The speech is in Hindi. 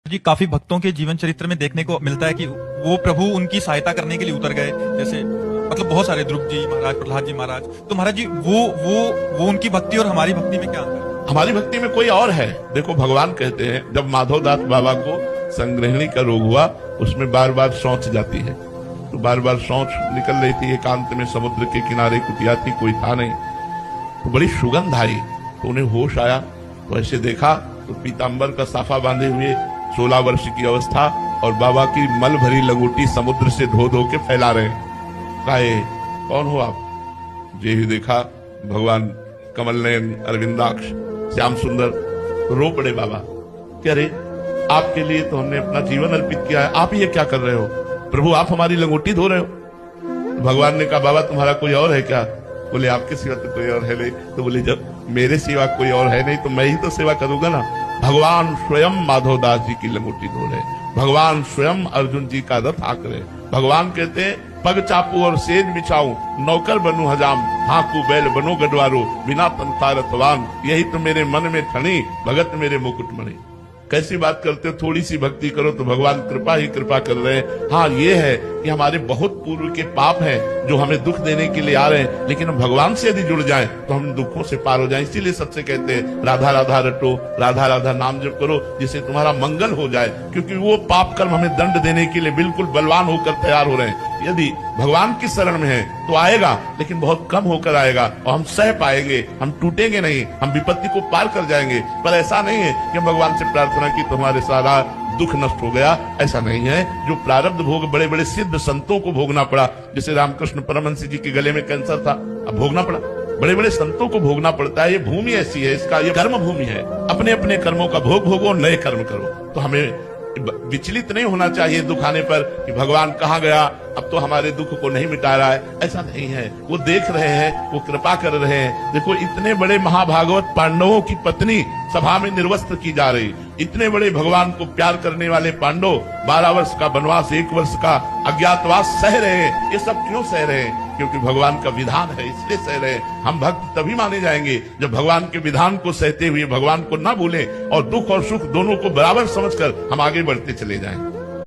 जी, काफी भक्तों के जीवन चरित्र में देखने को मिलता है कि वो प्रभु उनकी सहायता करने के लिए उतर गए। जैसे मतलब बहुत सारे ध्रुव जी महाराज, प्रहलाद जी महाराज। तो महाराज जी वो उनकी भक्ति और हमारी भक्ति में क्या अंतर है? हमारी भक्ति में कोई और है। देखो भगवान कहते हैं जब माधवदास बाबा को संग्रहणी का रोग हुआ, उसमें बार बार शौच जाती है, तो बार बार शौच निकल रही थी। एकांत में समुद्र के किनारे कुटिया थी, कोई था नहीं, तो बड़ी सुगंध आई, तो उन्हें होश आया। तो ऐसे देखा तो पीतांबर का साफा बांधे हुए 16 वर्ष की अवस्था और बाबा की मल भरी लंगोटी समुद्र से धो धो के फैला रहे। कहे कौन हो आप? ये ही देखा भगवान कमल नयन अरविंदाक्ष श्याम सुंदर। रो पड़े बाबा, कह रहे आपके लिए तो हमने अपना जीवन अर्पित किया है, आप ये क्या कर रहे हो? प्रभु आप हमारी लंगोटी धो रहे हो। भगवान ने कहा बाबा तुम्हारा कोई और है क्या? बोले आपके सिवा तो कोई और है नहीं। तो बोले जब मेरे सिवा कोई और है नहीं तो मैं ही तो सेवा करूंगा ना। भगवान स्वयं माधवदास जी की लंगोटी धो रहे, भगवान स्वयं अर्जुन जी का रथ हाँक रहे। भगवान कहते हैं पग चापू और सेज बिछाऊं, नौकर बनू हजाम, हाँकू बैल बनो गडवारो, बिना तनता रथवान, यही तो मेरे मन में ठनी, भगत मेरे मुकुटमणि। कैसी बात करते हो? थोड़ी सी भक्ति करो तो भगवान कृपा ही कृपा कर रहे हैं। हाँ ये है कि हमारे बहुत पूर्व के पाप हैं जो हमें दुख देने के लिए आ रहे हैं, लेकिन हम भगवान से यदि जुड़ जाएं तो हम दुखों से पार हो जाएं। इसीलिए सबसे कहते हैं राधा राधा रटो, राधा राधा नाम जप करो जिससे तुम्हारा मंगल हो जाए, क्योंकि वो पाप कर्म हमें दंड देने के लिए बिल्कुल बलवान होकर तैयार हो रहे हैं। यदि भगवान की शरण में है तो आएगा, लेकिन बहुत कम होकर आएगा और हम सह पाएंगे, हम टूटेंगे नहीं, हम विपत्ति को पार कर जाएंगे। पर ऐसा नहीं है कि हम भगवान से प्रार्थना की तुम्हारे सारा दुख नष्ट हो गया, ऐसा नहीं है। जो प्रारब्ध भोग बड़े बड़े सिद्ध संतों को भोगना पड़ा, जैसे रामकृष्ण परमहंस जी के गले में कैंसर था, अब भोगना पड़ा, बड़े बड़े संतों को भोगना पड़ता है। ये भूमि ऐसी है, इसका ये कर्म भूमि है। अपने अपने कर्मों का भोग भोगो, नए कर्म करो। तो हमें विचलित नहीं होना चाहिए दुख आने पर कि भगवान कहाँ गया, अब तो हमारे दुख को नहीं मिटा रहा है। ऐसा नहीं है, वो देख रहे हैं, वो कृपा कर रहे हैं। देखो इतने बड़े महाभागवत पांडवों की पत्नी सभा में निर्वस्त्र की जा रही, इतने बड़े भगवान को प्यार करने वाले पांडव 12 वर्ष का वनवास, 1 वर्ष का अज्ञातवास सह रहे हैं। ये सब क्यों सह रहे हैं? क्योंकि भगवान का विधान है, इसलिए सह रहे हैं। हम भक्त तभी माने जाएंगे जब भगवान के विधान को सहते हुए भगवान को ना भूलें और दुख और सुख दोनों को बराबर समझकर हम आगे बढ़ते चले जाएं।